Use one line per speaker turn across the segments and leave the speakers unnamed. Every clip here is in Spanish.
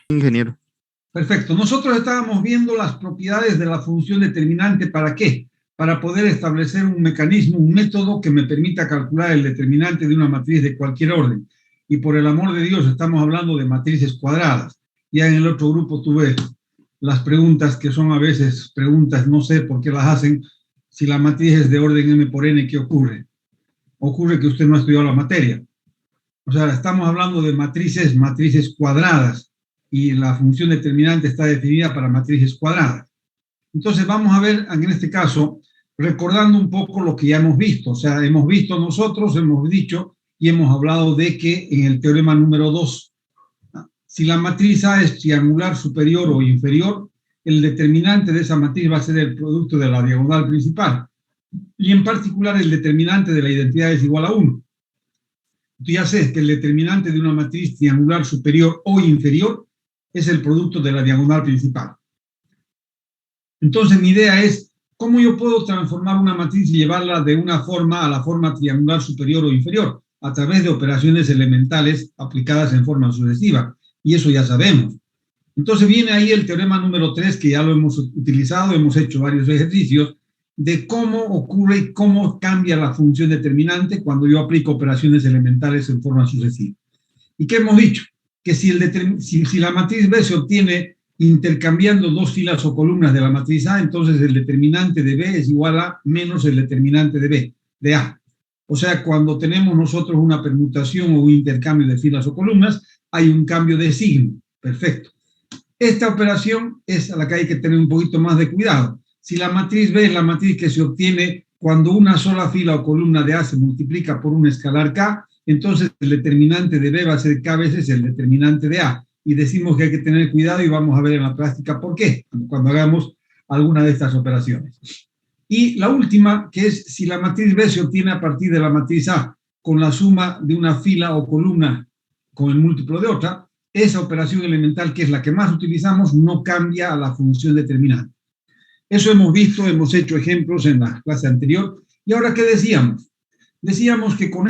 Ingeniero.
Perfecto. Nosotros estábamos viendo las propiedades de la función determinante. ¿Para qué? Para poder establecer un mecanismo, un método que me permita calcular el determinante de una matriz de cualquier orden. Y por el amor de Dios, estamos hablando de matrices cuadradas. Ya en el otro grupo tuve las preguntas que son a veces preguntas, no sé por qué las hacen. Si la matriz es de orden m por n, ¿qué ocurre? Ocurre que usted no ha estudiado la materia. O sea, estamos hablando de matrices cuadradas, y la función determinante está definida para matrices cuadradas. Entonces vamos a ver, en este caso, recordando un poco lo que ya hemos visto. O sea, hemos visto nosotros, hemos dicho y hemos hablado de que en el teorema número 2, si la matriz A es triangular superior o inferior, el determinante de esa matriz va a ser el producto de la diagonal principal. Y en particular el determinante de la identidad es igual a 1. Tú ya sabes que el determinante de una matriz triangular superior o inferior es el producto de la diagonal principal. Entonces mi idea es, ¿cómo yo puedo transformar una matriz y llevarla de una forma a la forma triangular superior o inferior? A través de operaciones elementales aplicadas en forma sucesiva. Y eso ya sabemos. Entonces viene ahí el teorema número 3, que ya lo hemos utilizado, hemos hecho varios ejercicios, de cómo ocurre y cómo cambia la función determinante cuando yo aplico operaciones elementales en forma sucesiva. ¿Y qué hemos dicho? Que si la matriz B se obtiene intercambiando dos filas o columnas de la matriz A, entonces el determinante de B es igual a menos el determinante de B, de A. O sea, cuando tenemos nosotros una permutación o un intercambio de filas o columnas, hay un cambio de signo. Perfecto. Esta operación es a la que hay que tener un poquito más de cuidado. Si la matriz B es la matriz que se obtiene cuando una sola fila o columna de A se multiplica por un escalar K, entonces el determinante de B va a ser K veces el determinante de A. Y decimos que hay que tener cuidado y vamos a ver en la práctica por qué, cuando hagamos alguna de estas operaciones. Y la última, que es si la matriz B se obtiene a partir de la matriz A con la suma de una fila o columna con el múltiplo de otra, esa operación elemental, que es la que más utilizamos, no cambia a la función determinante. Eso hemos visto, hemos hecho ejemplos en la clase anterior. ¿Y ahora qué decíamos? Decíamos que con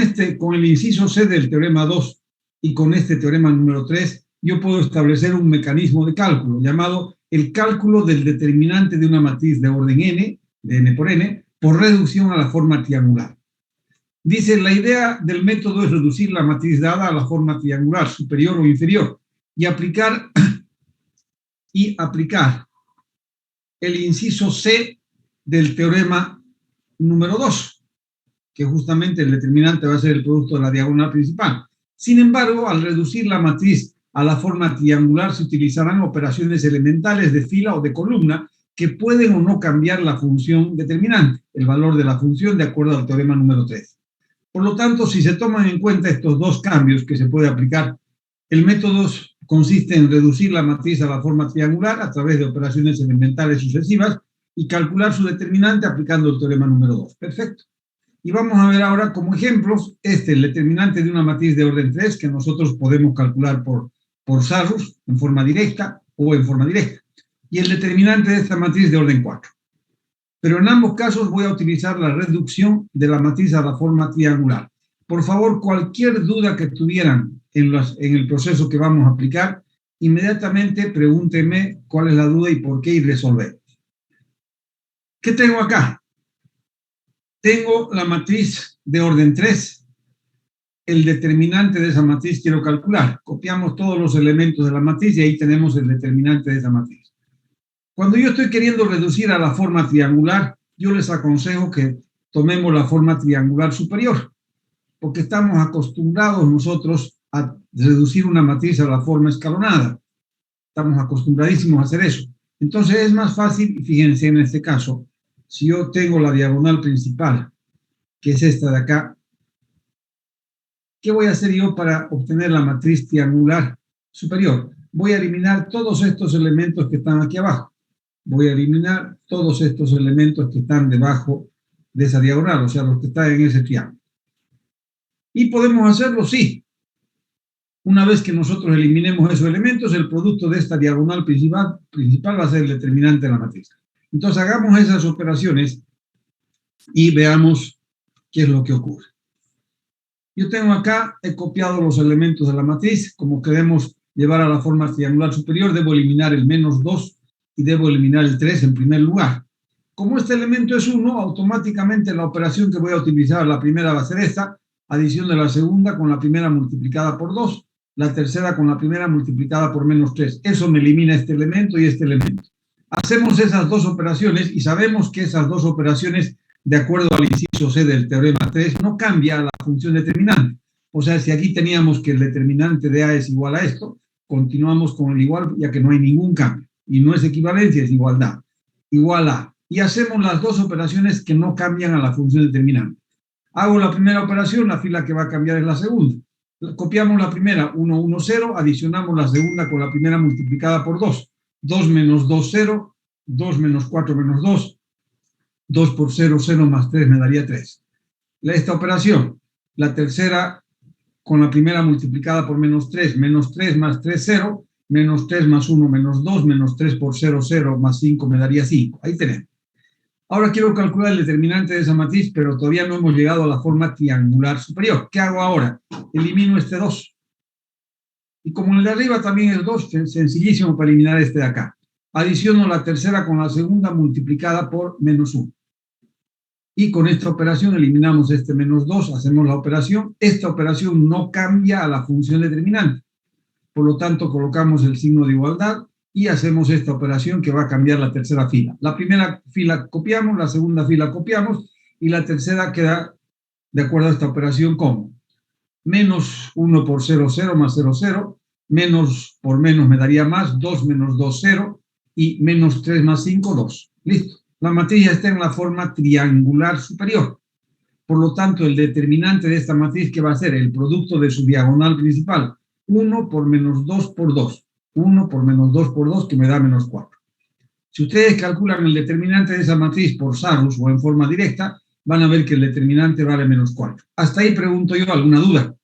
el inciso C del teorema 2 y con este teorema número 3, yo puedo establecer un mecanismo de cálculo llamado el cálculo del determinante de una matriz de orden n, de n por n, por reducción a la forma triangular. Dice, la idea del método es reducir la matriz dada a la forma triangular, superior o inferior, y aplicar el inciso C del teorema número 2, que justamente el determinante va a ser el producto de la diagonal principal. Sin embargo, al reducir la matriz a la forma triangular, se utilizarán operaciones elementales de fila o de columna que pueden o no cambiar la función determinante, el valor de la función de acuerdo al teorema número 3. Por lo tanto, si se toman en cuenta estos dos cambios que se puede aplicar, el método consiste en reducir la matriz a la forma triangular a través de operaciones elementales sucesivas y calcular su determinante aplicando el teorema número 2. Perfecto. Y vamos a ver ahora como ejemplos el determinante de una matriz de orden 3 que nosotros podemos calcular por Sarrus en forma directa o en forma directa. Y el determinante de esta matriz de orden 4. Pero en ambos casos voy a utilizar la reducción de la matriz a la forma triangular. Por favor, cualquier duda que tuvieran en el proceso que vamos a aplicar, inmediatamente pregúntenme cuál es la duda y por qué y resolver. ¿Qué tengo acá? Tengo la matriz de orden 3. El determinante de esa matriz quiero calcular. Copiamos todos los elementos de la matriz y ahí tenemos el determinante de esa matriz. Cuando yo estoy queriendo reducir a la forma triangular, yo les aconsejo que tomemos la forma triangular superior, porque estamos acostumbrados nosotros a reducir una matriz a la forma escalonada. Estamos acostumbradísimos a hacer eso. Entonces es más fácil, fíjense en este caso, si yo tengo la diagonal principal, que es esta de acá, ¿qué voy a hacer yo para obtener la matriz triangular superior? Voy a eliminar todos estos elementos que están aquí abajo. Voy a eliminar todos estos elementos que están debajo de esa diagonal, o sea, los que están en ese triángulo. ¿Y podemos hacerlo? Sí. Una vez que nosotros eliminemos esos elementos, el producto de esta diagonal principal va a ser el determinante de la matriz. Entonces, hagamos esas operaciones y veamos qué es lo que ocurre. Yo tengo acá, he copiado los elementos de la matriz, como queremos llevar a la forma triangular superior, debo eliminar el menos 2 y debo eliminar el 3 en primer lugar. Como este elemento es 1, automáticamente la operación que voy a utilizar, la primera va a ser esta, adición de la segunda con la primera multiplicada por 2, la tercera con la primera multiplicada por menos 3. Eso me elimina este elemento y este elemento. Hacemos esas dos operaciones y sabemos que esas dos operaciones, de acuerdo al inciso C del teorema 3, no cambia la función determinante. O sea, si aquí teníamos que el determinante de A es igual a esto, continuamos con el igual, ya que no hay ningún cambio. Y no es equivalencia, es igualdad. Igual a. Y hacemos las dos operaciones que no cambian a la función determinante. Hago la primera operación, la fila que va a cambiar es la segunda. Copiamos la primera, 1, 1, 0, adicionamos la segunda con la primera multiplicada por 2. 2 menos 2, 0, 2 menos 4 menos 2, 2 por 0, 0 más 3 me daría 3. Esta operación, la tercera con la primera multiplicada por menos 3 más 3, 0, menos 3 más 1, menos 2, menos 3 por 0, 0, más 5 me daría 5. Ahí tenemos. Ahora quiero calcular el determinante de esa matriz, pero todavía no hemos llegado a la forma triangular superior. ¿Qué hago ahora? Elimino este 2. Y como el de arriba también es 2, sencillísimo para eliminar este de acá. Adiciono la tercera con la segunda multiplicada por menos 1. Y con esta operación eliminamos este menos 2, hacemos la operación. Esta operación no cambia a la función determinante. Por lo tanto, colocamos el signo de igualdad y hacemos esta operación que va a cambiar la tercera fila. La primera fila copiamos, la segunda fila copiamos y la tercera queda de acuerdo a esta operación como menos 1 por 0, 0 más 0, 0, menos por menos me daría más, 2 menos 2, 0 y menos 3 más 5, 2. Listo. La matriz ya está en la forma triangular superior. Por lo tanto, el determinante de esta matriz, que va a ser el producto de su diagonal principal, 1 por menos 2 por 2. 1 por menos 2 por 2, que me da menos 4. Si ustedes calculan el determinante de esa matriz por Sarrus o en forma directa, van a ver que el determinante vale menos 4. Hasta ahí pregunto yo, ¿alguna duda?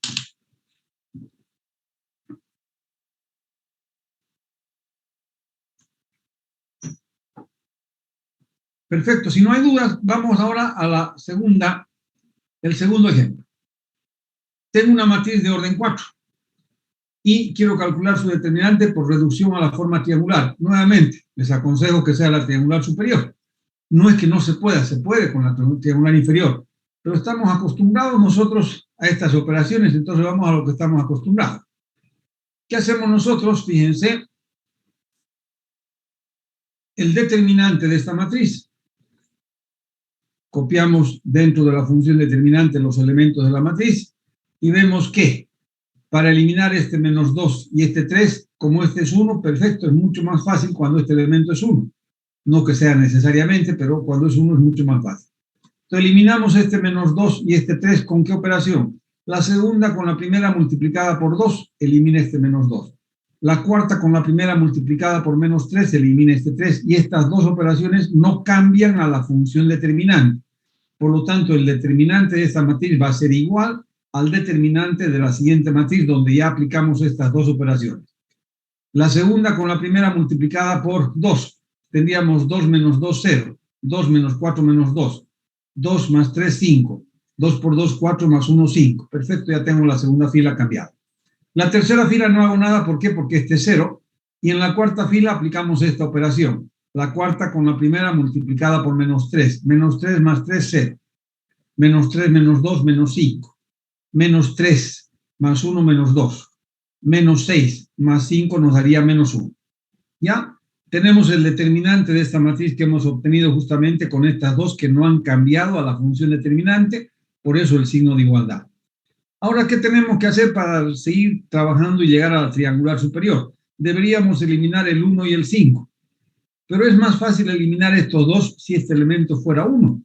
Perfecto, si no hay dudas, vamos ahora a la segunda, el segundo ejemplo. Tengo una matriz de orden 4 y quiero calcular su determinante por reducción a la forma triangular. Nuevamente, les aconsejo que sea la triangular superior. No es que no se pueda, se puede con la triangular inferior, pero estamos acostumbrados nosotros a estas operaciones, entonces vamos a lo que estamos acostumbrados. ¿Qué hacemos nosotros? Fíjense, el determinante de esta matriz. Copiamos dentro de la función determinante los elementos de la matriz y vemos que para eliminar este menos 2 y este 3, como este es 1, perfecto, es mucho más fácil cuando este elemento es 1. No que sea necesariamente, pero cuando es 1 es mucho más fácil. Entonces eliminamos este menos 2 y este 3, ¿con qué operación? La segunda con la primera multiplicada por 2, elimina este menos 2. La cuarta con la primera multiplicada por menos 3, elimina este 3. Y estas dos operaciones no cambian a la función determinante. Por lo tanto, el determinante de esta matriz va a ser igual al determinante de la siguiente matriz, donde ya aplicamos estas dos operaciones. La segunda con la primera multiplicada por 2. Tendríamos 2 menos 2, 0. 2 menos 4 menos 2. 2 más 3, 5. 2 por 2, 4 más 1, 5. Perfecto, ya tengo la segunda fila cambiada. La tercera fila no hago nada, ¿por qué? Porque este es 0. Y en la cuarta fila aplicamos esta operación. La cuarta con la primera multiplicada por menos 3. Menos 3 más 3, 0. Menos 3 menos 2, menos 5. Menos 3 más 1, menos 2. Menos 6 más 5 nos daría menos 1. ¿Ya? Tenemos el determinante de esta matriz que hemos obtenido justamente con estas dos que no han cambiado a la función determinante, por eso el signo de igualdad. Ahora, ¿qué tenemos que hacer para seguir trabajando y llegar a la triangular superior? Deberíamos eliminar el 1 y el 5, pero es más fácil eliminar estos dos si este elemento fuera 1.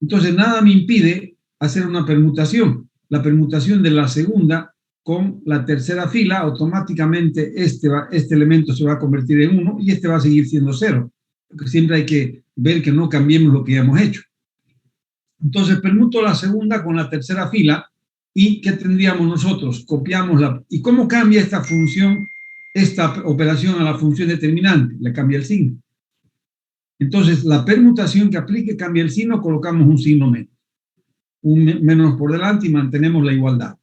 Entonces, nada me impide hacer una permutación. La permutación de la segunda con la tercera fila, automáticamente este elemento se va a convertir en 1 y este va a seguir siendo 0, porque siempre hay que ver que no cambiemos lo que ya hemos hecho. Entonces, permuto la segunda con la tercera fila y ¿qué tendríamos nosotros? Copiamos la... ¿Y cómo cambia esta función, esta operación a la función determinante? Le cambia el signo. Entonces, la permutación que aplique cambia el signo, colocamos un signo menos. Un menos por delante y mantenemos la igualdad.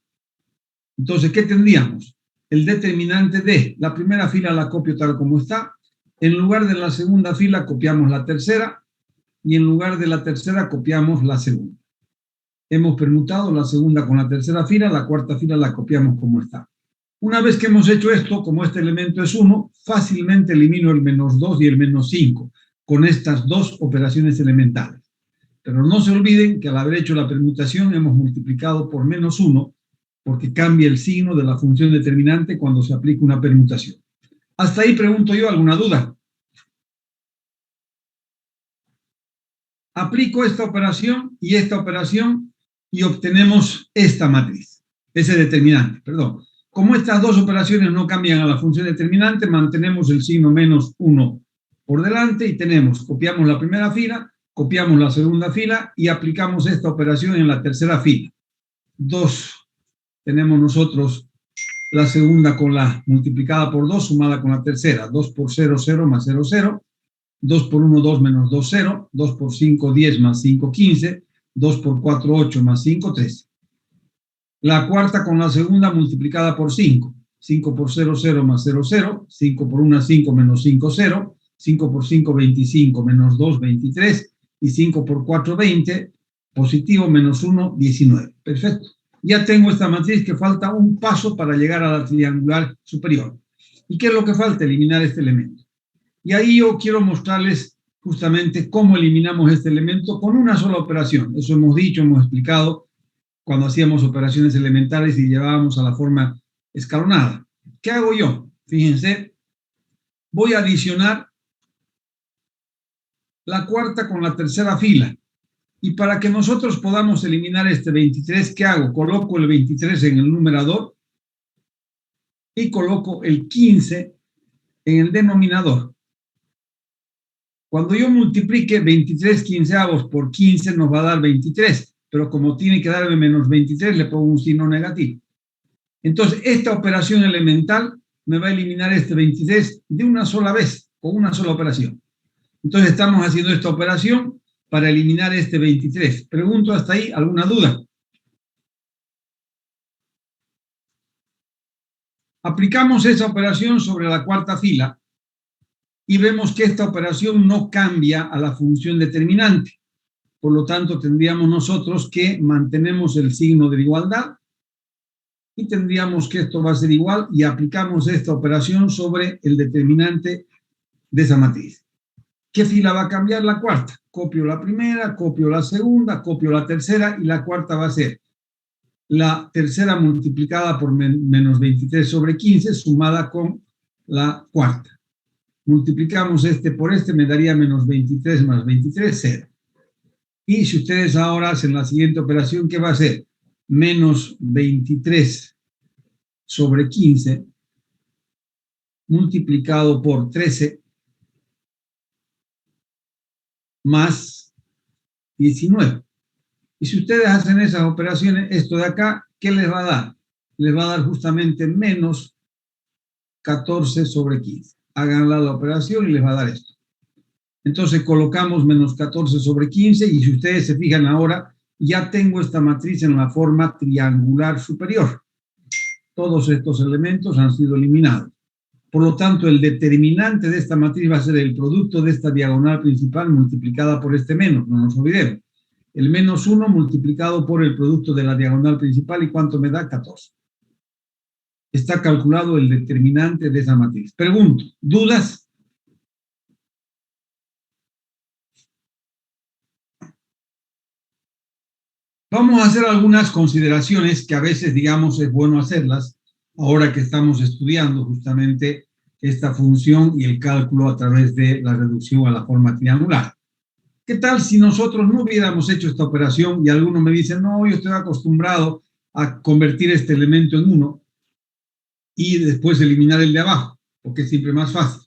Entonces, ¿qué tendríamos? el determinante de la primera fila la copio tal como está, en lugar de la segunda fila copiamos la tercera, y en lugar de la tercera copiamos la segunda. Hemos permutado la segunda con la tercera fila, la cuarta fila la copiamos como está. Una vez que hemos hecho esto, como este elemento es 1, fácilmente elimino el menos 2 y el menos 5 con estas dos operaciones elementales. Pero no se olviden que al haber hecho la permutación hemos multiplicado por menos 1 porque cambia el signo de la función determinante cuando se aplica una permutación. Hasta ahí pregunto yo, ¿alguna duda? Aplico esta operación y obtenemos esta matriz, ese determinante, perdón. Como estas dos operaciones no cambian a la función determinante, mantenemos el signo menos 1 por delante y copiamos la primera fila, copiamos la segunda fila y aplicamos esta operación en la tercera fila. 2, tenemos nosotros la segunda con la multiplicada por 2 sumada con la tercera. 2 por 0, 0 más 0, 0. 2 por 1, 2 menos 2, 0. 2 por 5, 10 más 5, 15. 2 por 4, 8 más 5, 13. La cuarta con la segunda multiplicada por 5. 5 por 0, 0 más 0, 0. 5 por 1, 5 menos 5, 0. 5 por 5, 25 menos 2, 23. Y 5 por 4, 20. Positivo menos 1, 19. Perfecto. Ya tengo esta matriz que falta un paso para llegar a la triangular superior. ¿Y qué es lo que falta? Eliminar este elemento. Y ahí yo quiero mostrarles justamente cómo eliminamos este elemento con una sola operación. Eso hemos dicho, hemos explicado cuando hacíamos operaciones elementales y llevábamos a la forma escalonada. ¿Qué hago yo? Fíjense, voy a adicionar la cuarta con la tercera fila. Y para que nosotros podamos eliminar este 23, ¿qué hago? Coloco el 23 en el numerador y coloco el 15 en el denominador. Cuando yo multiplique 23 quinceavos por 15 nos va a dar 23, pero como tiene que darme menos 23 le pongo un signo negativo. Entonces esta operación elemental me va a eliminar este 23 de una sola vez, con una sola operación. Entonces estamos haciendo esta operación para eliminar este 23. Pregunto hasta ahí, ¿alguna duda? Aplicamos esa operación sobre la cuarta fila y vemos que esta operación no cambia a la función determinante. Por lo tanto, tendríamos nosotros que mantenemos el signo de igualdad y tendríamos que esto va a ser igual y aplicamos esta operación sobre el determinante de esa matriz. ¿Qué fila va a cambiar? La cuarta. Copio la primera, copio la segunda, copio la tercera y la cuarta va a ser la tercera multiplicada por menos 23 sobre 15 sumada con la cuarta. Multiplicamos este por este, me daría menos 23 más 23, 0. Y si ustedes ahora hacen la siguiente operación, ¿qué va a ser? Menos 23 sobre 15 multiplicado por 13 más 19. Y si ustedes hacen esas operaciones, esto de acá, ¿qué les va a dar? Les va a dar justamente menos 14 sobre 15. Háganla la operación y les va a dar esto. Entonces colocamos menos 14 sobre 15 y si ustedes se fijan ahora, ya tengo esta matriz en la forma triangular superior. Todos estos elementos han sido eliminados. Por lo tanto, el determinante de esta matriz va a ser el producto de esta diagonal principal multiplicada por este menos, no nos olvidemos. El menos 1 multiplicado por el producto de la diagonal principal, ¿y cuánto me da? 14. Está calculado el determinante de esa matriz. Pregunto, ¿dudas? Vamos a hacer algunas consideraciones que a veces, digamos, es bueno hacerlas ahora que estamos estudiando justamente esta función y el cálculo a través de la reducción a la forma triangular. ¿Qué tal si nosotros no hubiéramos hecho esta operación y alguno me dice, no, yo estoy acostumbrado a convertir este elemento en 1 y después eliminar el de abajo, porque es siempre más fácil?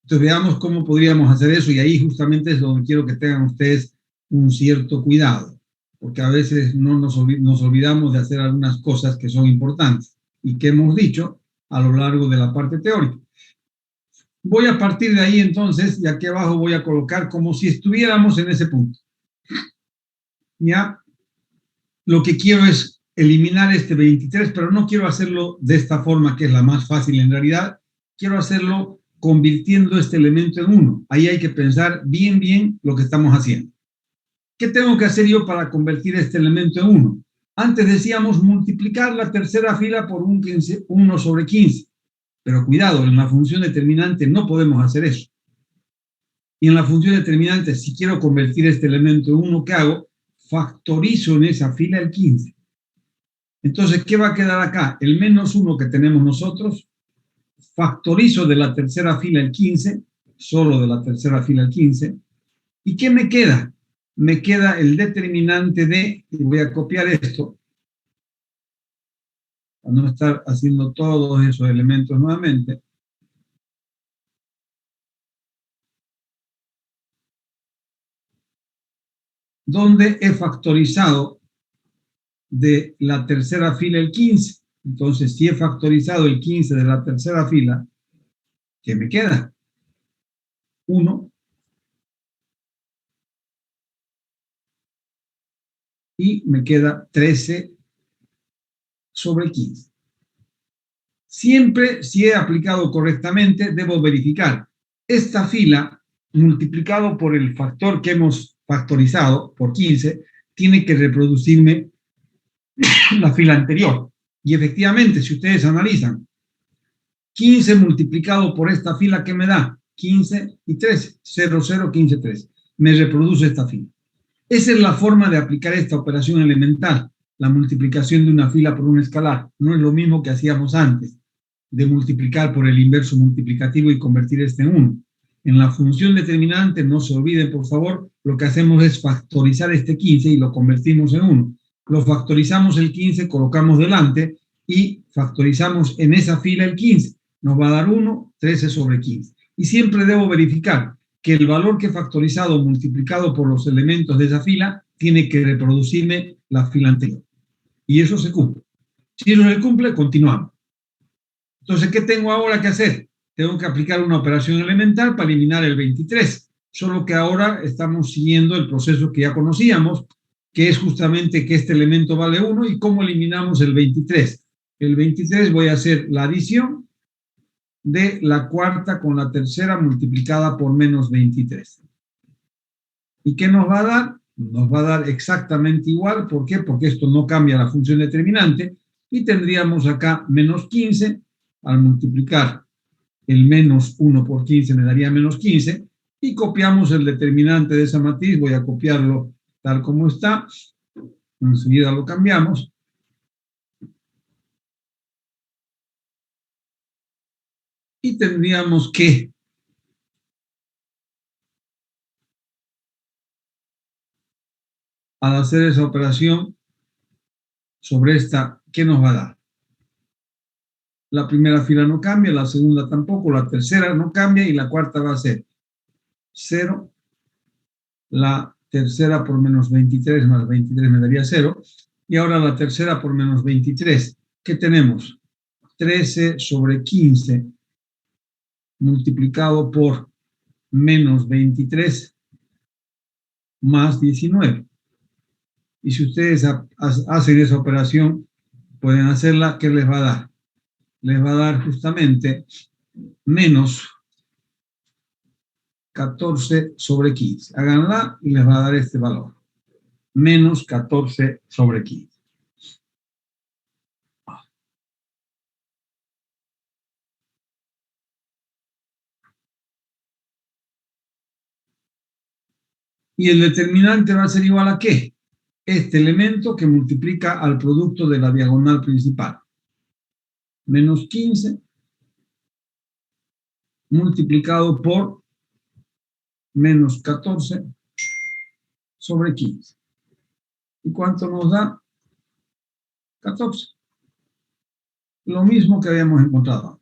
Entonces veamos cómo podríamos hacer eso y ahí justamente es donde quiero que tengan ustedes un cierto cuidado, porque a veces no nos olvidamos de hacer algunas cosas que son importantes y que hemos dicho a lo largo de la parte teórica. Voy a partir de ahí entonces, y aquí abajo voy a colocar como si estuviéramos en ese punto. ¿Ya? Lo que quiero es eliminar este 23, pero no quiero hacerlo de esta forma, que es la más fácil en realidad. Quiero hacerlo convirtiendo este elemento en 1. Ahí hay que pensar bien lo que estamos haciendo. ¿Qué tengo que hacer yo para convertir este elemento en 1? Antes decíamos multiplicar la tercera fila por 1 sobre 15. Pero cuidado, en la función determinante no podemos hacer eso. Y en la función determinante, si quiero convertir este elemento en 1, ¿qué hago? Factorizo en esa fila el 15. Entonces, ¿qué va a quedar acá? El menos 1 que tenemos nosotros, factorizo de la tercera fila el 15, solo de la tercera fila el 15. ¿Y qué me queda? Me queda el determinante de, y voy a copiar esto, para no estar haciendo todos esos elementos nuevamente. Donde he factorizado de la tercera fila el 15. Entonces, si he factorizado el 15 de la tercera fila, ¿qué me queda? 1. Y me queda 13 sobre 15. Siempre, si he aplicado correctamente, debo verificar. Esta fila, multiplicado por el factor que hemos factorizado, por 15, tiene que reproducirme la fila anterior. Y efectivamente, si ustedes analizan, 15 multiplicado por esta fila, ¿qué me da? 15 y 13, 0, 0, 15, 13. Me reproduce esta fila. Esa es la forma de aplicar esta operación elemental, la multiplicación de una fila por un escalar. No es lo mismo que hacíamos antes, de multiplicar por el inverso multiplicativo y convertir este en 1. En la función determinante, no se olviden, por favor, lo que hacemos es factorizar este 15 y lo convertimos en 1. Lo factorizamos el 15, colocamos delante y factorizamos en esa fila el 15. Nos va a dar 1, 13 sobre 15. Y siempre debo verificar que el valor que he factorizado multiplicado por los elementos de esa fila tiene que reproducirme la fila anterior. Y eso se cumple. Si eso se cumple, continuamos. Entonces, ¿qué tengo ahora que hacer? Tengo que aplicar una operación elemental para eliminar el 23. Solo que ahora estamos siguiendo el proceso que ya conocíamos, que es justamente que este elemento vale 1 y cómo eliminamos el 23. El 23 voy a hacer la adición de la cuarta con la tercera multiplicada por menos 23. ¿Y qué nos va a dar? Nos va a dar exactamente igual. ¿Por qué? Porque esto no cambia la función determinante. Y tendríamos acá menos 15. Al multiplicar el menos 1 por 15 me daría menos 15. Y copiamos el determinante de esa matriz. Voy a copiarlo tal como está. Enseguida lo cambiamos. Y tendríamos que al hacer esa operación sobre esta, ¿qué nos va a dar? La primera fila no cambia, la segunda tampoco, la tercera no cambia y la cuarta va a ser 0. La tercera por menos 23 más 23 me daría 0. Y ahora la tercera por menos 23. ¿Qué tenemos? 13 sobre 15 multiplicado por menos 23 más 19. Y si ustedes hacen esa operación, pueden hacerla, ¿qué les va a dar? Les va a dar justamente menos 14 sobre 15. Háganla y les va a dar este valor. Menos 14 sobre 15. Y el determinante va a ser igual a ¿qué? Este elemento que multiplica al producto de la diagonal principal. Menos 15 multiplicado por menos 14 sobre 15. ¿Y cuánto nos da? 14. Lo mismo que habíamos encontrado.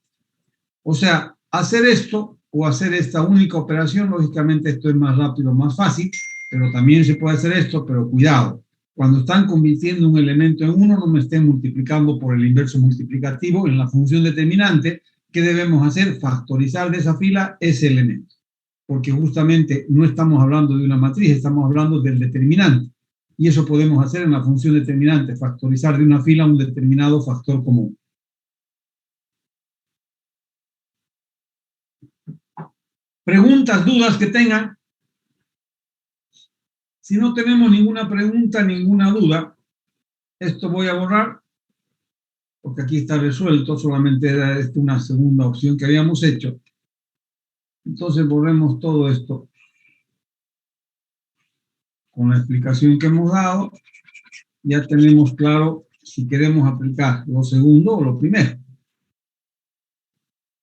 O sea, hacer esto o hacer esta única operación, lógicamente esto es más rápido, más fácil, pero también se puede hacer esto, pero cuidado. Cuando están convirtiendo un elemento en 1, no me estén multiplicando por el inverso multiplicativo en la función determinante. ¿Qué debemos hacer? Factorizar de esa fila ese elemento. Porque justamente no estamos hablando de una matriz, estamos hablando del determinante. Y eso podemos hacer en la función determinante, factorizar de una fila un determinado factor común. ¿Preguntas, dudas que tengan? Si no tenemos ninguna pregunta, ninguna duda, esto voy a borrar, porque aquí está resuelto, solamente era una segunda opción que habíamos hecho. Entonces borremos todo esto con la explicación que hemos dado. Ya tenemos claro si queremos aplicar lo segundo o lo primero.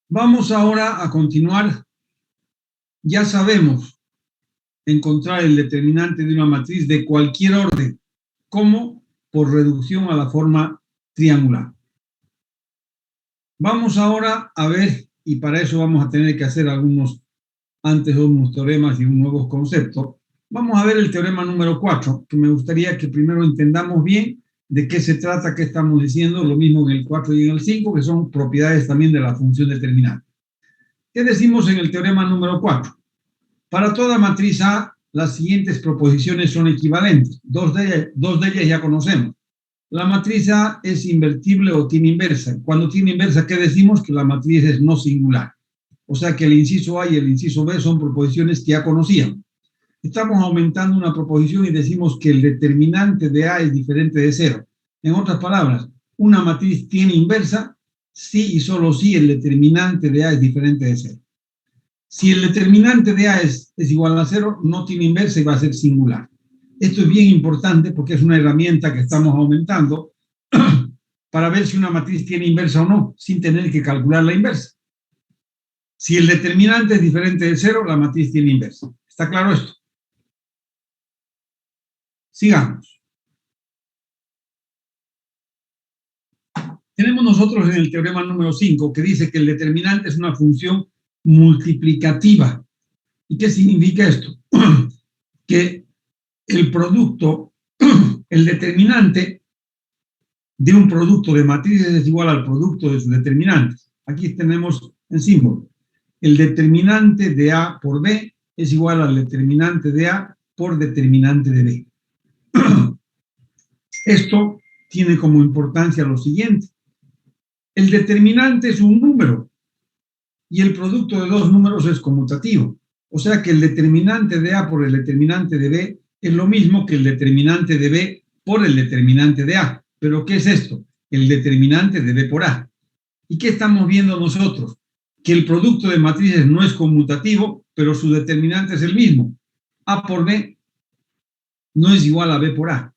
Vamos ahora a continuar. Ya sabemos encontrar el determinante de una matriz de cualquier orden, como por reducción a la forma triangular. Vamos ahora a ver, y para eso vamos a tener que hacer unos teoremas y un nuevo concepto. Vamos a ver el teorema número 4, que me gustaría que primero entendamos bien de qué se trata, qué estamos diciendo, lo mismo en el 4 y en el 5, que son propiedades también de la función determinante. ¿Qué decimos en el teorema número 4? Para toda matriz A, las siguientes proposiciones son equivalentes. Dos de ellas ya conocemos. La matriz A es invertible o tiene inversa. Cuando tiene inversa, ¿qué decimos? Que la matriz es no singular. O sea que el inciso A y el inciso B son proposiciones que ya conocíamos. Estamos aumentando una proposición y decimos que el determinante de A es diferente de 0. En otras palabras, una matriz tiene inversa si y solo si el determinante de A es diferente de 0. Si el determinante de A es igual a 0, no tiene inversa y va a ser singular. Esto es bien importante porque es una herramienta que estamos aumentando para ver si una matriz tiene inversa o no, sin tener que calcular la inversa. Si el determinante es diferente de 0, la matriz tiene inversa. ¿Está claro esto? Sigamos. Tenemos nosotros en el teorema número 5 que dice que el determinante es una función multiplicativa. ¿Y qué significa esto? Que el producto, el determinante de un producto de matrices es igual al producto de sus determinantes. Aquí tenemos el símbolo. El determinante de A por B es igual al determinante de A por determinante de B. Esto tiene como importancia lo siguiente. El determinante es un número y el producto de dos números es conmutativo. O sea que el determinante de A por el determinante de B es lo mismo que el determinante de B por el determinante de A. ¿Pero qué es esto? El determinante de B por A. ¿Y qué estamos viendo nosotros? Que el producto de matrices no es conmutativo, pero su determinante es el mismo. A por B no es igual a B por A.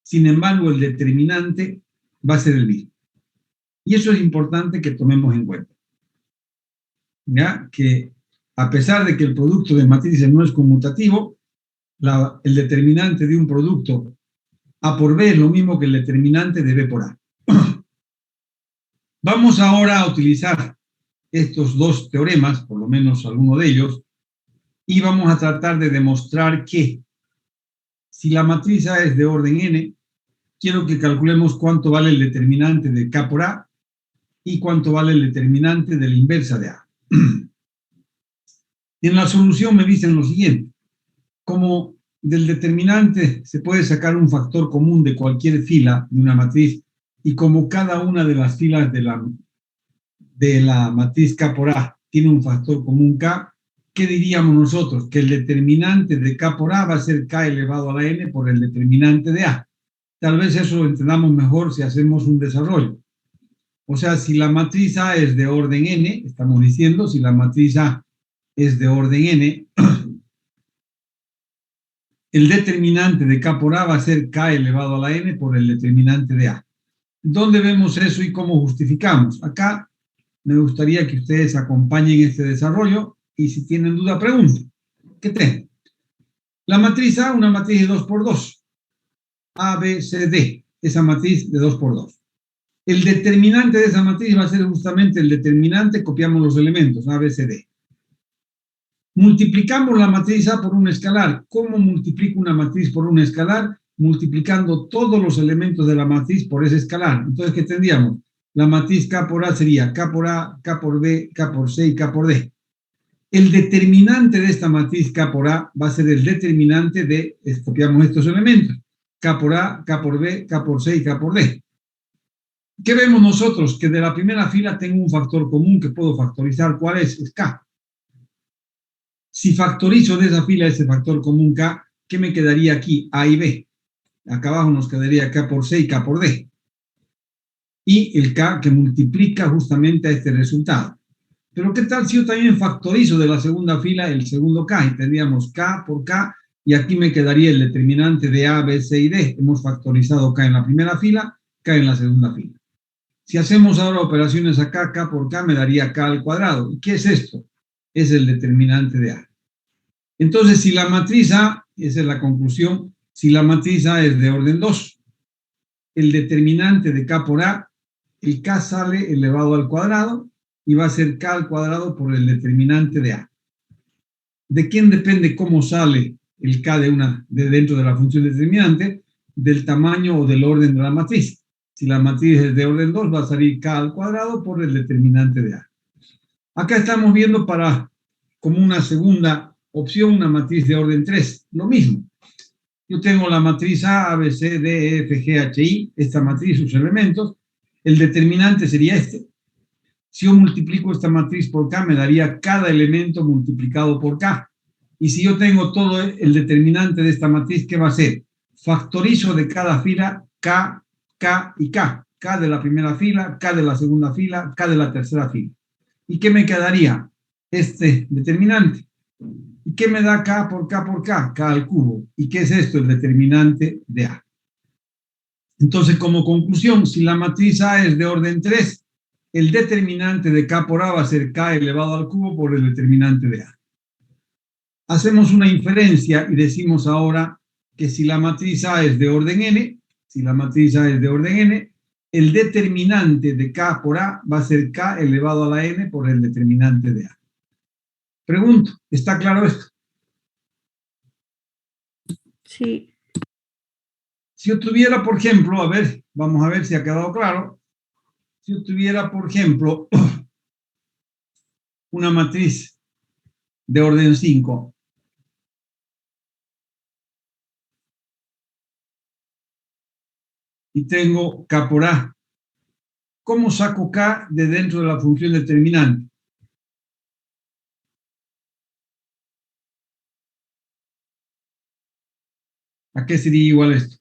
Sin embargo, el determinante va a ser el mismo. Y eso es importante que tomemos en cuenta. ¿Ya? Que a pesar de que el producto de matrices no es conmutativo, el determinante de un producto A por B es lo mismo que el determinante de B por A. Vamos ahora a utilizar estos dos teoremas, por lo menos alguno de ellos, y vamos a tratar de demostrar que si la matriz A es de orden n, quiero que calculemos cuánto vale el determinante de K por A y cuánto vale el determinante de la inversa de A. En la solución me dicen lo siguiente. Como del determinante se puede sacar un factor común de cualquier fila de una matriz y como cada una de las filas de la matriz K por A tiene un factor común K, ¿qué diríamos nosotros? Que el determinante de K por A va a ser K elevado a la n por el determinante de A. Tal vez eso lo entendamos mejor si hacemos un desarrollo. O sea, si la matriz A es de orden n, estamos diciendo, si la matriz A es de orden n, el determinante de K por A va a ser K elevado a la n por el determinante de A. ¿Dónde vemos eso y cómo justificamos? Acá me gustaría que ustedes acompañen este desarrollo y si tienen duda, pregunten. ¿Qué tienen? La matriz A, una matriz de 2 por 2. A, B, C, D. Esa matriz de 2 por 2. El determinante de esa matriz va a ser justamente el determinante, copiamos los elementos, A, B, C, D. Multiplicamos la matriz A por un escalar. ¿Cómo multiplico una matriz por un escalar? Multiplicando todos los elementos de la matriz por ese escalar. Entonces, ¿qué tendríamos? La matriz K por A sería K por A, K por B, K por C y K por D. El determinante de esta matriz K por A va a ser el determinante de, copiamos estos elementos, K por A, K por B, K por C y K por D. ¿Qué vemos nosotros? Que de la primera fila tengo un factor común que puedo factorizar. ¿Cuál es? Es K. Si factorizo de esa fila ese factor común K, ¿qué me quedaría aquí? A y B. Acá abajo nos quedaría K por C y K por D. Y el K que multiplica justamente a este resultado. Pero ¿qué tal si yo también factorizo de la segunda fila el segundo K? Y tendríamos K por K, y aquí me quedaría el determinante de A, B, C y D. Hemos factorizado K en la primera fila, K en la segunda fila. Si hacemos ahora operaciones acá, K por K, me daría K al cuadrado. ¿Y qué es esto? Es el determinante de A. Entonces, si la matriz A, esa es la conclusión, si la matriz A es de orden 2, el determinante de K por A, el K sale elevado al cuadrado y va a ser K al cuadrado por el determinante de A. ¿De quién depende cómo sale el K de dentro de la función determinante? Del tamaño o del orden de la matriz. Si la matriz es de orden 2, va a salir K al cuadrado por el determinante de A. Acá estamos viendo como una segunda opción, una matriz de orden 3. Lo mismo. Yo tengo la matriz A, B, C, D, E, F, G, H, I, esta matriz, sus elementos. El determinante sería este. Si yo multiplico esta matriz por K, me daría cada elemento multiplicado por K. Y si yo tengo todo el determinante de esta matriz, ¿qué va a ser? Factorizo de cada fila K, K y K. K de la primera fila, K de la segunda fila, K de la tercera fila. ¿Y qué me quedaría? Este determinante. ¿Y qué me da K por K por K? K al cubo. ¿Y qué es esto? El determinante de A. Entonces, como conclusión, si la matriz A es de orden 3, el determinante de K por A va a ser K elevado al cubo por el determinante de A. Hacemos una inferencia y decimos ahora que si la matriz A es de orden n, el determinante de K por A va a ser K elevado a la n por el determinante de A. Pregunto, ¿está claro esto?
Sí.
Si yo tuviera, por ejemplo, vamos a ver si ha quedado claro. Si yo tuviera, por ejemplo, una matriz de orden 5, y tengo K por A, ¿cómo saco K de dentro de la función determinante? ¿A qué sería igual esto?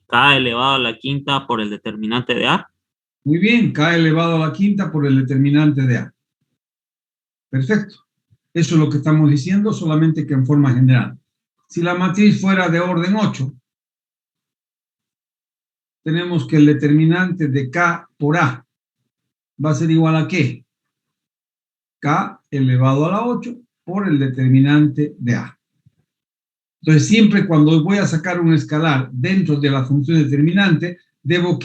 K elevado a la quinta por el determinante de A.
Muy bien, K elevado a la quinta por el determinante de A. Perfecto. Eso es lo que estamos diciendo, solamente que en forma general. Si la matriz fuera de orden 8, tenemos que el determinante de K por A va a ser igual a ¿qué? K elevado a la 8 por el determinante de A. Entonces, siempre cuando voy a sacar un escalar dentro de la función determinante, debo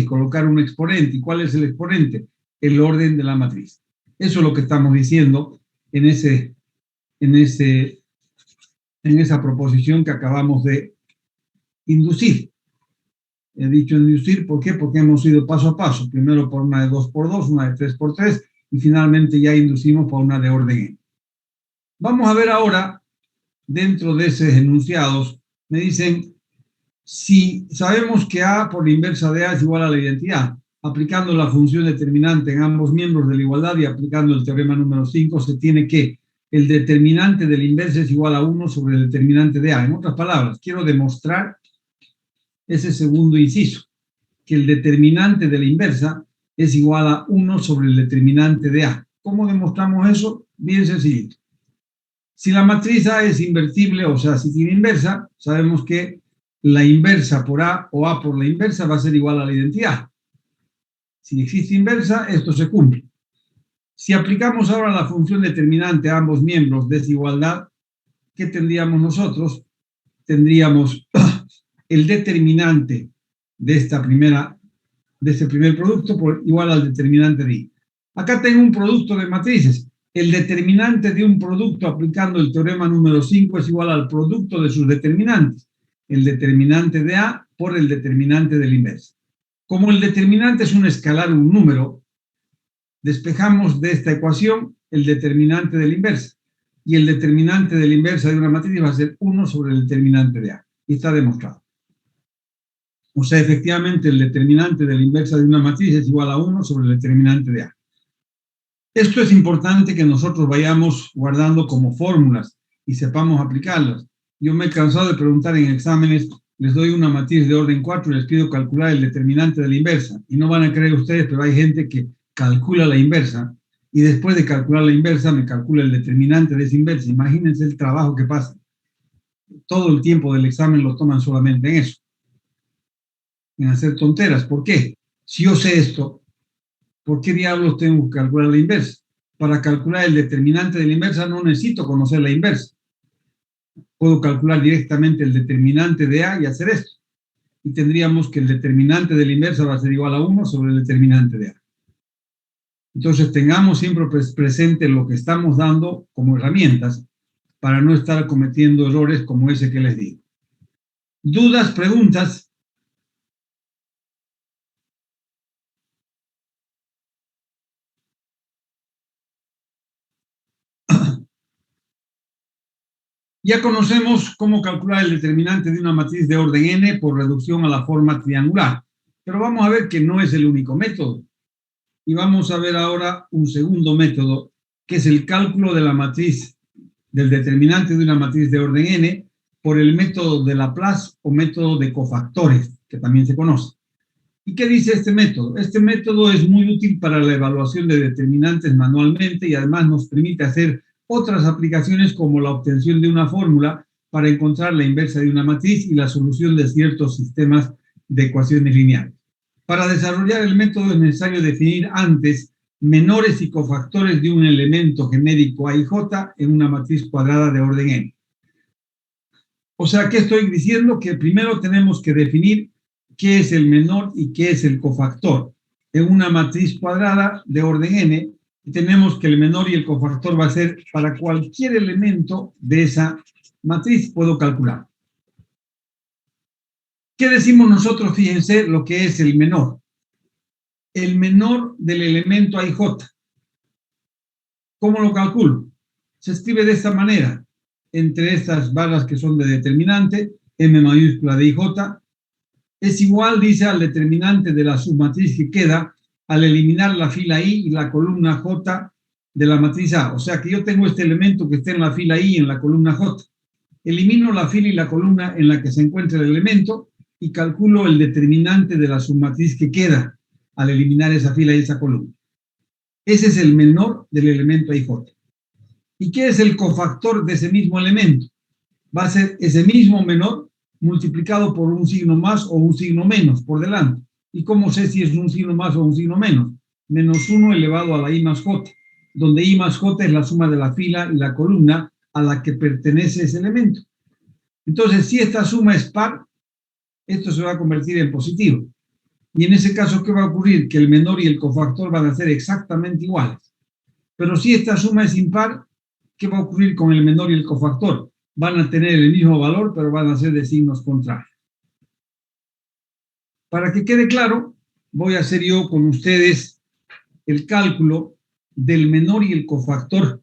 colocar un exponente. ¿Y cuál es el exponente? El orden de la matriz. Eso es lo que estamos diciendo en esa proposición que acabamos de inducir. He dicho inducir, ¿por qué? Porque hemos ido paso a paso. Primero por una de 2x2, una de 3x3, y finalmente ya inducimos por una de orden n. Vamos a ver ahora, dentro de esos enunciados, me dicen, si sabemos que A por la inversa de A es igual a la identidad, aplicando la función determinante en ambos miembros de la igualdad y aplicando el teorema número 5, se tiene que el determinante de la inversa es igual a 1 sobre el determinante de A. En otras palabras, quiero demostrar ese segundo inciso, que el determinante de la inversa es igual a 1 sobre el determinante de A. ¿Cómo demostramos eso? Bien sencillo. Si la matriz A es invertible, o sea, si tiene inversa, sabemos que la inversa por A o A por la inversa va a ser igual a la identidad. Si existe inversa, esto se cumple. Si aplicamos ahora la función determinante a ambos miembros de desigualdad, ¿qué tendríamos nosotros? Tendríamos el determinante de este primer producto igual al determinante de I. Acá tengo un producto de matrices. El determinante de un producto aplicando el teorema número 5 es igual al producto de sus determinantes. El determinante de A por el determinante de la inversa. Como el determinante es un escalar, un número, despejamos de esta ecuación el determinante de la inversa. y el determinante de la inversa de una matriz va a ser 1 sobre el determinante de A. Y está demostrado. O sea, efectivamente, el determinante de la inversa de una matriz es igual a 1 sobre el determinante de A. Esto es importante que nosotros vayamos guardando como fórmulas y sepamos aplicarlas. Yo me he cansado de preguntar en exámenes, les doy una matriz de orden 4 y les pido calcular el determinante de la inversa. Y no van a creer ustedes, pero hay gente que calcula la inversa y después de calcular la inversa me calcula el determinante de esa inversa. Imagínense el trabajo que pasa. Todo el tiempo del examen lo toman solamente en eso, en hacer tonteras. ¿Por qué? Si yo sé esto, ¿por qué diablos tengo que calcular la inversa? Para calcular el determinante de la inversa no necesito conocer la inversa. Puedo calcular directamente el determinante de A y hacer esto. Y tendríamos que el determinante de la inversa va a ser igual a 1 sobre el determinante de A. Entonces tengamos siempre presente lo que estamos dando como herramientas para no estar cometiendo errores como ese que les digo. ¿Dudas, preguntas? Ya conocemos cómo calcular el determinante de una matriz de orden n por reducción a la forma triangular, pero vamos a ver que no es el único método. Y vamos a ver ahora un segundo método, que es el cálculo de la matriz, del determinante de una matriz de orden n por el método de Laplace o método de cofactores, que también se conoce. ¿Y qué dice este método? Este método es muy útil para la evaluación de determinantes manualmente y además nos permite hacer otras aplicaciones como la obtención de una fórmula para encontrar la inversa de una matriz y la solución de ciertos sistemas de ecuaciones lineales. Para desarrollar el método es necesario definir antes menores y cofactores de un elemento genérico A y J en una matriz cuadrada de orden n. O sea, ¿qué estoy diciendo? Que primero tenemos que definir qué es el menor y qué es el cofactor. En una matriz cuadrada de orden n, tenemos que el menor y el cofactor va a ser para cualquier elemento de esa matriz, puedo calcular. ¿Qué decimos nosotros? Fíjense lo que es el menor. El menor del elemento A y J. ¿Cómo lo calculo? Se escribe de esta manera. Entre estas barras que son de determinante, M mayúscula de IJ, es igual, dice, al determinante de la submatriz que queda al eliminar la fila I y la columna J de la matriz A. O sea que yo tengo este elemento que está en la fila I y en la columna J. Elimino la fila y la columna en la que se encuentra el elemento y calculo el determinante de la submatriz que queda al eliminar esa fila y esa columna. Ese es el menor del elemento IJ. ¿Y qué es el cofactor de ese mismo elemento? Va a ser ese mismo menor multiplicado por un signo más o un signo menos por delante. ¿Y cómo sé si es un signo más o un signo menos? Menos 1 elevado a la I más J, donde I más J es la suma de la fila y la columna a la que pertenece ese elemento. Entonces, si esta suma es par, esto se va a convertir en positivo. Y en ese caso, ¿qué va a ocurrir? Que el menor y el cofactor van a ser exactamente iguales. Pero si esta suma es impar, ¿qué va a ocurrir con el menor y el cofactor? Van a tener el mismo valor, pero van a ser de signos contrarios. Para que quede claro, voy a hacer yo con ustedes el cálculo del menor y el cofactor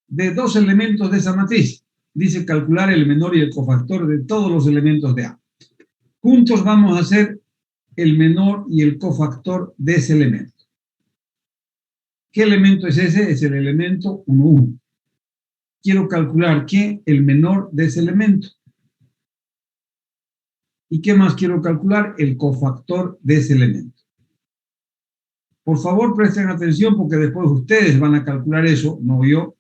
de dos elementos de esa matriz. Dice calcular el menor y el cofactor de todos los elementos de A. Juntos vamos a hacer el menor y el cofactor de ese elemento. ¿Qué elemento es ese? Es el elemento 1, 1. Quiero calcular ¿qué? El menor de ese elemento. ¿Y qué más quiero calcular? El cofactor de ese elemento. Por favor, presten atención porque después ustedes van a calcular eso, no yo,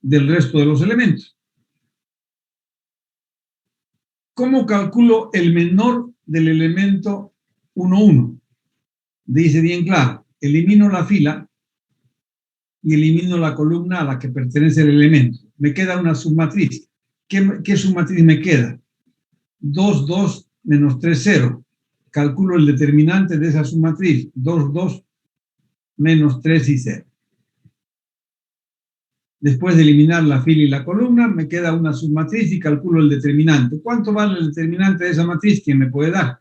del resto de los elementos. ¿Cómo calculo el menor del elemento 1, 1? Dice bien claro, elimino la fila y elimino la columna a la que pertenece el elemento. Me queda una submatriz. ¿Qué submatriz me queda? 2, 2, menos 3, 0. Calculo el determinante de esa submatriz. 2, 2, menos 3 y 0. Después de eliminar la fila y la columna, me queda una submatriz y calculo el determinante. ¿Cuánto vale el determinante de esa matriz? ¿Quién me puede dar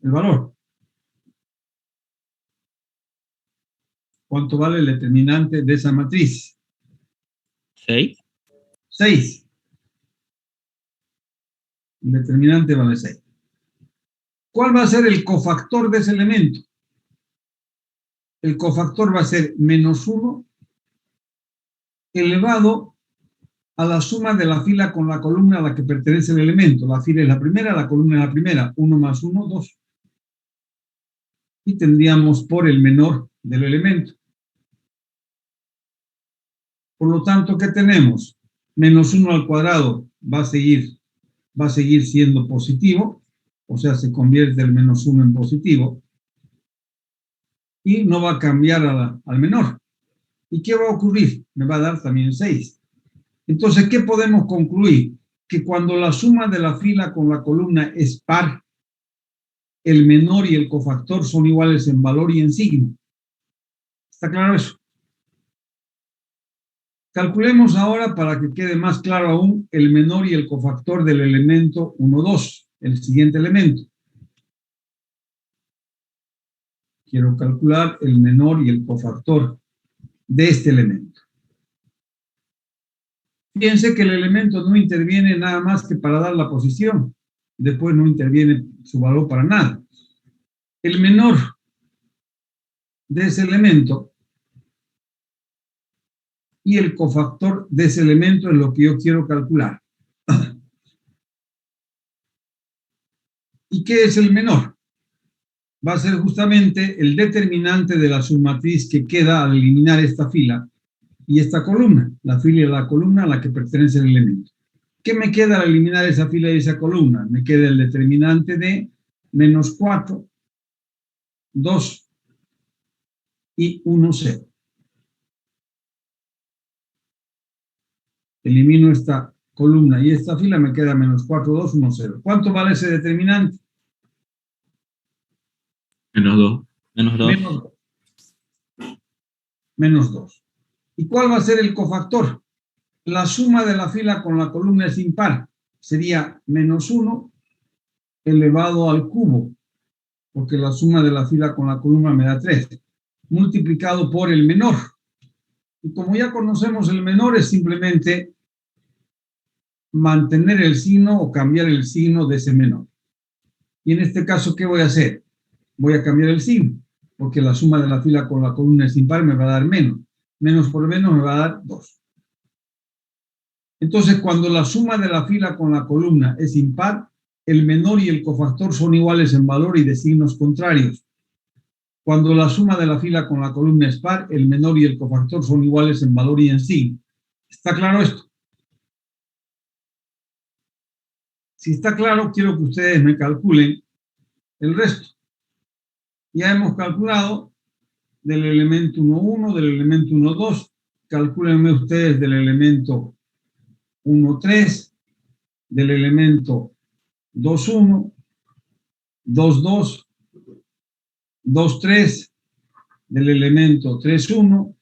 el valor? ¿Cuánto vale el determinante de esa matriz?
6.
6. El determinante vale 6. ¿Cuál va a ser el cofactor de ese elemento? El cofactor va a ser menos 1 elevado a la suma de la fila con la columna a la que pertenece el elemento. La fila es la primera, la columna es la primera. 1 más 1, 2. Y tendríamos por el menor del elemento. Por lo tanto, ¿qué tenemos? Menos 1 al cuadrado va a seguir siendo positivo, o sea, se convierte el menos 1 en positivo, y no va a cambiar al menor. ¿Y qué va a ocurrir? Me va a dar también 6. Entonces, ¿qué podemos concluir? Que cuando la suma de la fila con la columna es par, el menor y el cofactor son iguales en valor y en signo. ¿Está claro eso? Calculemos ahora, para que quede más claro aún, el menor y el cofactor del elemento 1, 2, el siguiente elemento. Quiero calcular el menor y el cofactor de este elemento. Fíjense que el elemento no interviene nada más que para dar la posición. Después no interviene su valor para nada. El menor de ese elemento y el cofactor de ese elemento es lo que yo quiero calcular. ¿Y qué es el menor? Va a ser justamente el determinante de la submatriz que queda al eliminar esta fila y esta columna, la fila y la columna a la que pertenece el elemento. ¿Qué me queda al eliminar esa fila y esa columna? Me queda el determinante de menos 4, 2 y 1, 0. Elimino esta columna y esta fila, me queda menos 4, 2, 1, 0. ¿Cuánto vale ese determinante?
Menos 2. Menos 2.
Menos 2. Menos 2. ¿Y cuál va a ser el cofactor? La suma de la fila con la columna es impar. Sería menos 1 elevado al cubo, porque la suma de la fila con la columna me da 3, multiplicado por el menor. Y como ya conocemos, el menor es simplemente mantener el signo o cambiar el signo de ese menor. Y en este caso, ¿qué voy a hacer? Voy a cambiar el signo, porque la suma de la fila con la columna es impar, me va a dar menos. Menos por menos me va a dar 2. Entonces, cuando la suma de la fila con la columna es impar, el menor y el cofactor son iguales en valor y de signos contrarios. Cuando la suma de la fila con la columna es par, el menor y el cofactor son iguales en valor y en signo. ¿Está claro esto? Si está claro, quiero que ustedes me calculen el resto. Ya hemos calculado del elemento 1,1, del elemento 1,2. Calcúlenme ustedes del elemento 1,3, del elemento 2,1, 2,2, 2,3, del elemento 3,1,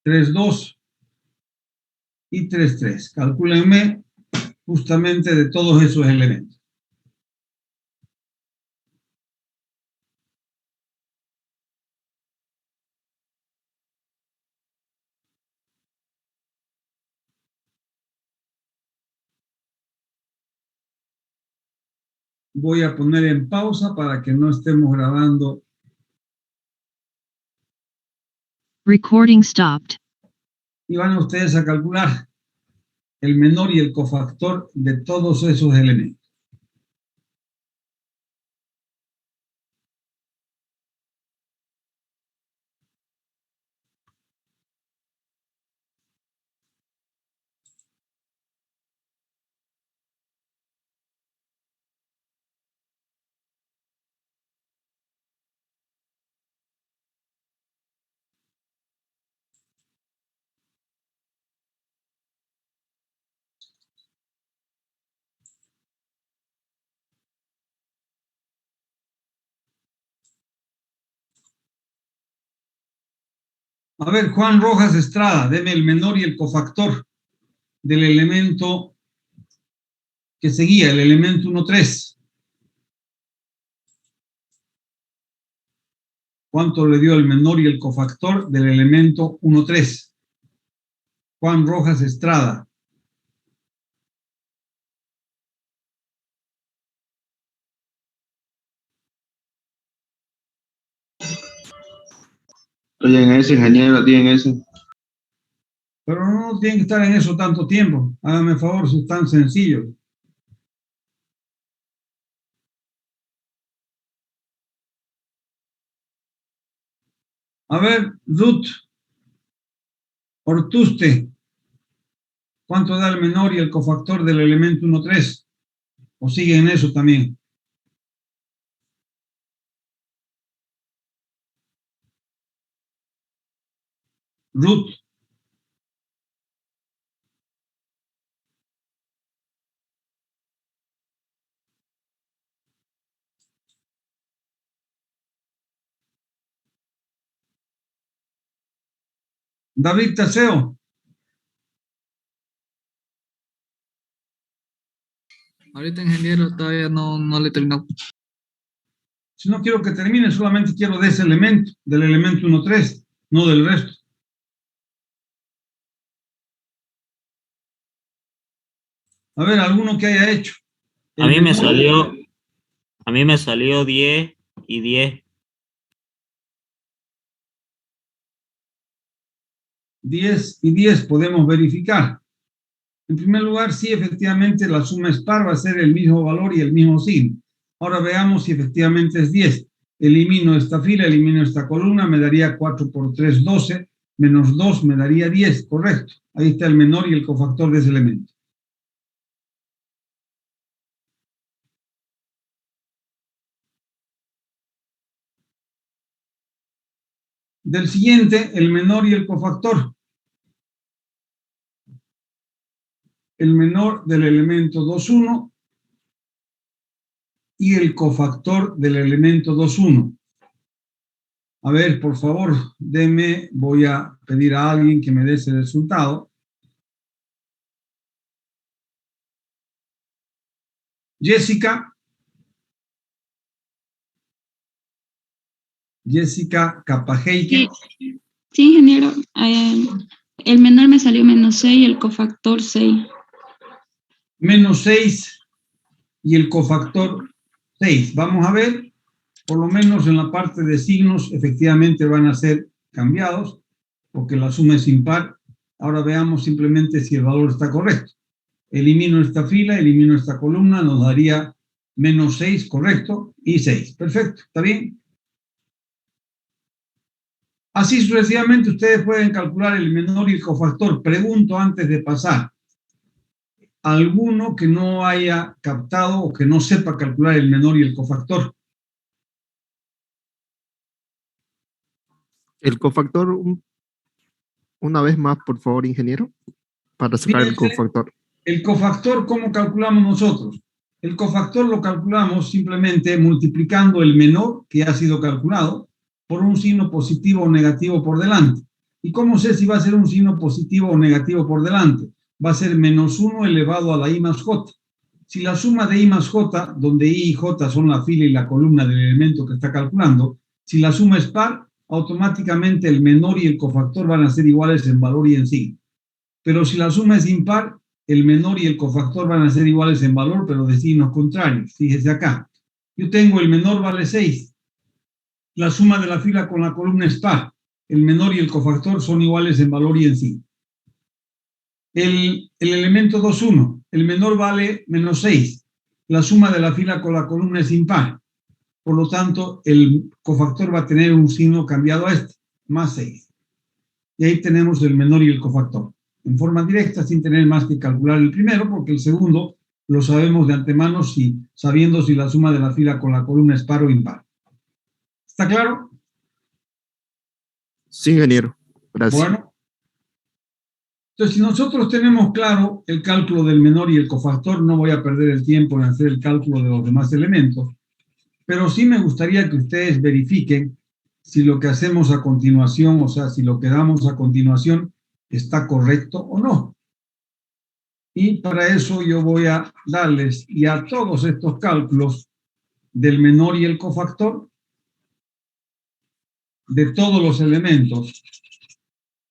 3,2 y 3,3. Calcúlenme justamente de todos esos elementos. Voy a poner en pausa para que no estemos grabando.
Recording stopped.
Y van ustedes a calcular el menor y el cofactor de todos esos elementos. A ver, Juan Rojas Estrada, deme el menor y el cofactor del elemento que seguía, el elemento 1,3. ¿Cuánto le dio el menor y el cofactor del elemento 1,3? Juan Rojas Estrada.
Estoy en ese, ingeniero, estoy en ese.
Pero no tienen que estar en eso tanto tiempo. Hágame favor, si es tan sencillo. A ver, Ruth Ortuste. ¿Cuánto da el menor y el cofactor del elemento 1,3? ¿O sigue en eso también? Ruth. David Taseo.
Ahorita, ingeniero, todavía no le terminó.
Si no quiero que termine, solamente quiero de ese elemento, del elemento 1,3, no del resto. A ver, alguno que haya hecho.
A mí me salió 10 y 10.
10 y 10 podemos verificar. En primer lugar, sí, efectivamente, la suma es par, va a ser el mismo valor y el mismo signo. Ahora veamos si efectivamente es 10. Elimino esta fila, elimino esta columna, me daría 4 por 3, 12, menos 2 me daría 10, correcto. Ahí está el menor y el cofactor de ese elemento. Del siguiente, el menor y el cofactor. El menor del elemento 2,1 y el cofactor del elemento 2,1. A ver, por favor, voy a pedir a alguien que me dé ese resultado. Jessica Capajeite.
Sí, ingeniero. El menor me salió menos 6 y el cofactor 6.
Menos 6 y el cofactor 6. Vamos a ver, por lo menos en la parte de signos, efectivamente van a ser cambiados, porque la suma es impar. Ahora veamos simplemente si el valor está correcto. Elimino esta fila, elimino esta columna, nos daría menos 6, correcto, y 6. Perfecto, ¿está bien? Así sucesivamente ustedes pueden calcular el menor y el cofactor. Pregunto antes de pasar. ¿Alguno que no haya captado o que no sepa calcular el menor y el cofactor?
El cofactor, una vez más, por favor, ingeniero, para sacar el cofactor.
El cofactor, ¿cómo calculamos nosotros? El cofactor lo calculamos simplemente multiplicando el menor que ha sido calculado por un signo positivo o negativo por delante. ¿Y cómo sé si va a ser un signo positivo o negativo por delante? Va a ser menos 1 elevado a la i más j. Si la suma de i más j, donde i y j son la fila y la columna del elemento que está calculando, si la suma es par, automáticamente el menor y el cofactor van a ser iguales en valor y en signo. Pero si la suma es impar, el menor y el cofactor van a ser iguales en valor, pero de signos contrarios. Fíjese acá. Yo tengo el menor vale 6. La suma de la fila con la columna es par. El menor y el cofactor son iguales en valor y en signo. El elemento 2,1. El menor vale menos 6. La suma de la fila con la columna es impar. Por lo tanto, el cofactor va a tener un signo cambiado a este, más 6. Y ahí tenemos el menor y el cofactor. En forma directa, sin tener más que calcular el primero, porque el segundo lo sabemos de antemano sabiendo si la suma de la fila con la columna es par o impar. ¿Está claro?
Sí, ingeniero. Gracias.
Bueno. Entonces, si nosotros tenemos claro el cálculo del menor y el cofactor, no voy a perder el tiempo en hacer el cálculo de los demás elementos, pero sí me gustaría que ustedes verifiquen si lo que hacemos a continuación, o sea, si lo que damos a continuación está correcto o no. Y para eso yo voy a darles ya todos estos cálculos del menor y el cofactor de todos los elementos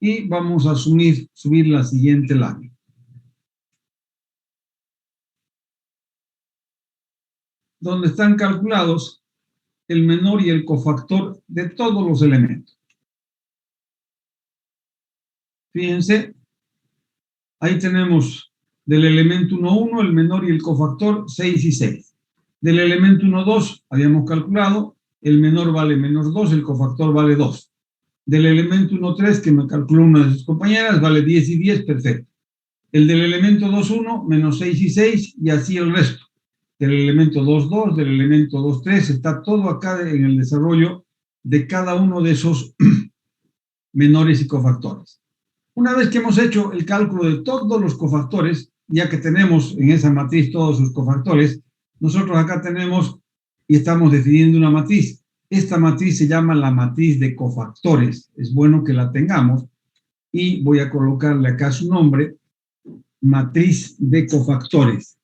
y vamos a subir la siguiente lámina. Donde están calculados el menor y el cofactor de todos los elementos. Fíjense, ahí tenemos del elemento 1,1 el menor y el cofactor 6 y 6. Del elemento 1,2 habíamos calculado, el menor vale -2, el cofactor vale 2. Del elemento 1,3 que me calculó una de sus compañeras vale 10 y 10, perfecto. El del elemento 2,1 -6 y 6 y así el resto. Del elemento 2,2, del elemento 2,3, está todo acá en el desarrollo de cada uno de esos menores y cofactores. Una vez que hemos hecho el cálculo de todos los cofactores, ya que tenemos en esa matriz todos sus cofactores, nosotros acá tenemos y estamos definiendo una matriz. Esta matriz se llama la matriz de cofactores. Es bueno que la tengamos y voy a colocarle acá su nombre, matriz de cofactores.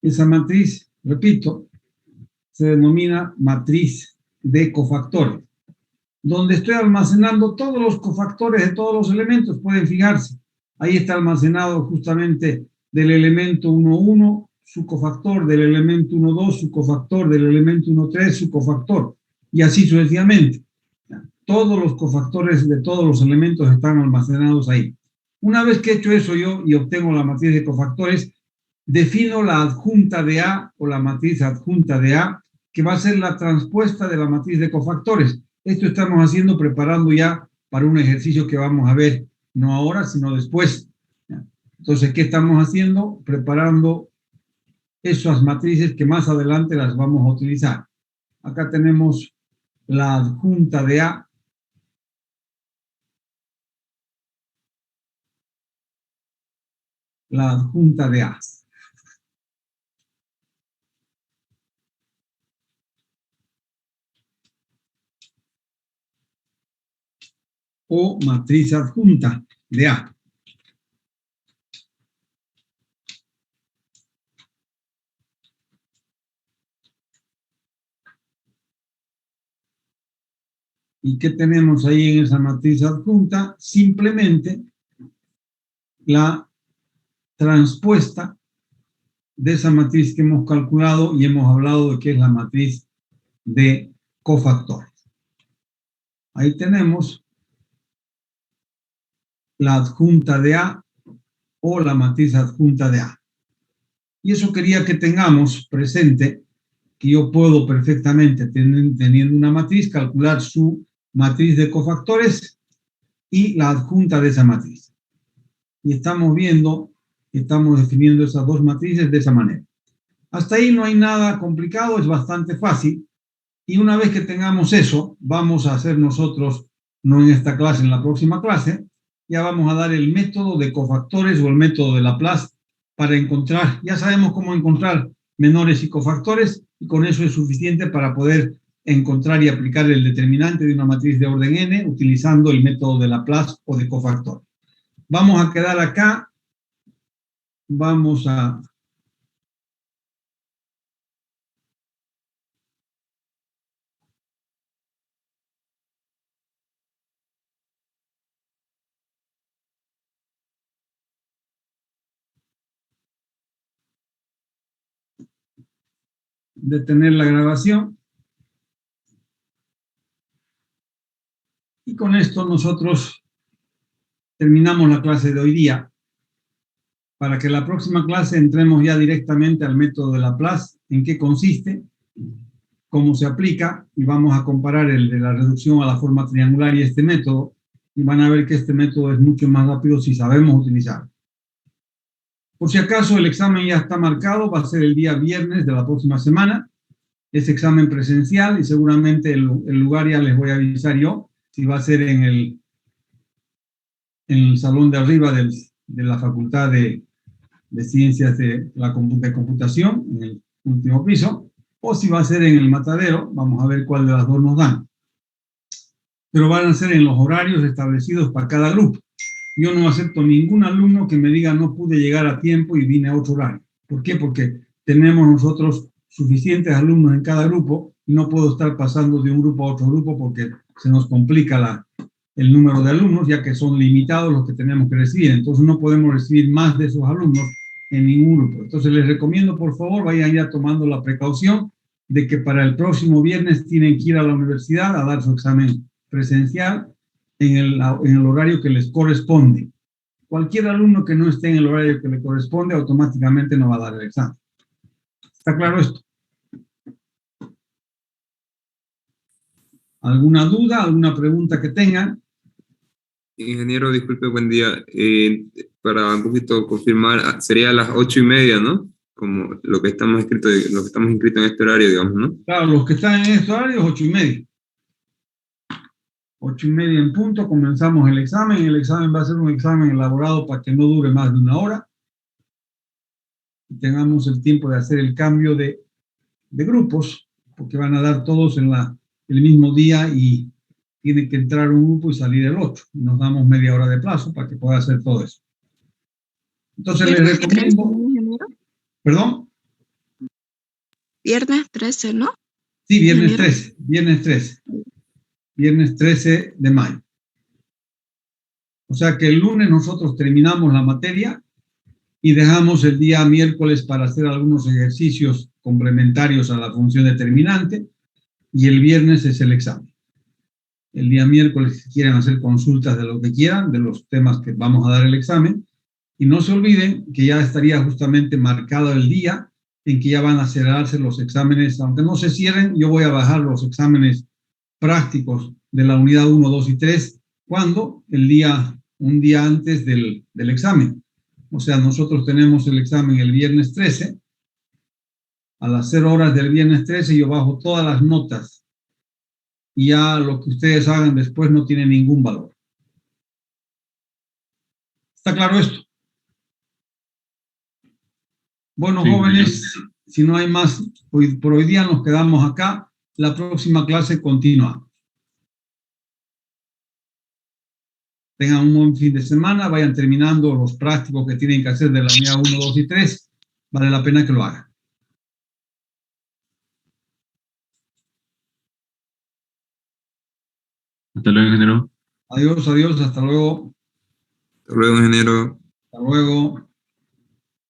Esa matriz, repito, se denomina matriz de cofactores, donde estoy almacenando todos los cofactores de todos los elementos. Pueden fijarse, ahí está almacenado justamente del elemento 1,1 su cofactor, del elemento 1,2 su cofactor, del elemento 1,3 su cofactor, y así sucesivamente. Todos los cofactores de todos los elementos están almacenados ahí. Una vez que he hecho eso yo y obtengo la matriz de cofactores, defino la adjunta de A o la matriz adjunta de A, que va a ser la transpuesta de la matriz de cofactores. Esto estamos haciendo preparando ya para un ejercicio que vamos a ver, no ahora, sino después. Entonces, ¿qué estamos haciendo? Preparando esas matrices que más adelante las vamos a utilizar. Acá tenemos la adjunta de A. La adjunta de A. O matriz adjunta de A. ¿Y qué tenemos ahí en esa matriz adjunta? Simplemente la transpuesta de esa matriz que hemos calculado y hemos hablado de que es la matriz de cofactores. Ahí tenemos la adjunta de A o la matriz adjunta de A. Y eso quería que tengamos presente, que yo puedo perfectamente, teniendo una matriz, calcular su matriz de cofactores y la adjunta de esa matriz. Y estamos viendo, estamos definiendo esas dos matrices de esa manera. Hasta ahí no hay nada complicado, es bastante fácil. Y una vez que tengamos eso, vamos a hacer nosotros, no en esta clase, en la próxima clase, ya vamos a dar el método de cofactores o el método de Laplace para encontrar, ya sabemos cómo encontrar menores y cofactores, y con eso es suficiente para poder encontrar y aplicar el determinante de una matriz de orden n utilizando el método de Laplace o de cofactor. Vamos a quedar acá, vamos a detener la grabación. Y con esto nosotros terminamos la clase de hoy día. Para que la próxima clase entremos ya directamente al método de Laplace, en qué consiste, cómo se aplica, y vamos a comparar el de la reducción a la forma triangular y este método, y van a ver que este método es mucho más rápido si sabemos utilizarlo. Por si acaso el examen ya está marcado, va a ser el día viernes de la próxima semana. Es examen presencial y seguramente el lugar ya les voy a avisar yo, si va a ser en el salón de arriba de la Facultad de Ciencias de Computación, en el último piso, o si va a ser en el Matadero. Vamos a ver cuál de las dos nos dan. Pero van a ser en los horarios establecidos para cada grupo. Yo no acepto ningún alumno que me diga no pude llegar a tiempo y vine a otro horario. ¿Por qué? Porque tenemos nosotros suficientes alumnos en cada grupo y no puedo estar pasando de un grupo a otro grupo porque se nos complica el número de alumnos, ya que son limitados los que tenemos que recibir. Entonces no podemos recibir más de esos alumnos en ningún grupo. Entonces les recomiendo, por favor, vayan ya tomando la precaución de que para el próximo viernes tienen que ir a la universidad a dar su examen presencial en el horario que les corresponde. Cualquier alumno que no esté en el horario que le corresponde automáticamente no va a dar el examen. ¿Está claro esto? ¿Alguna duda, alguna pregunta que tengan?
Ingeniero, disculpe, buen día. Para un poquito confirmar, sería a las 8:30, ¿no? Como lo que estamos inscritos en este horario, digamos, ¿no?
Claro, los que están en este horario es 8:30. 8:30 en punto, comenzamos el examen. El examen va a ser un examen elaborado para que no dure más de 1 hora. Y tengamos el tiempo de hacer el cambio de grupos, porque van a dar todos en el mismo día y tiene que entrar un grupo y salir el otro. Nos damos media hora de plazo para que pueda hacer todo eso. Entonces les recomiendo... ¿Perdón?
Viernes 13, ¿no?
Sí, viernes 13. Viernes 13 de mayo. O sea que el lunes nosotros terminamos la materia y dejamos el día miércoles para hacer algunos ejercicios complementarios a la función determinante y el viernes es el examen. El día miércoles, si quieren hacer consultas de lo que quieran, de los temas que vamos a dar el examen, y no se olviden que ya estaría justamente marcado el día en que ya van a cerrarse los exámenes. Aunque no se cierren, yo voy a bajar los exámenes prácticos de la unidad 1, 2 y 3, ¿cuándo? Un día antes del examen. O sea, nosotros tenemos el examen el viernes 13, a las 0 horas del viernes 13 yo bajo todas las notas y ya lo que ustedes hagan después no tiene ningún valor. ¿Está claro esto? Bueno, sí, jóvenes, si no hay más, por hoy día nos quedamos acá. La próxima clase continuamos. Tengan un buen fin de semana, vayan terminando los prácticos que tienen que hacer de la unidad 1, 2 y 3. Vale la pena que lo hagan.
Hasta luego, ingeniero.
Adiós, adiós, hasta luego.
Hasta luego, ingeniero.
Hasta luego.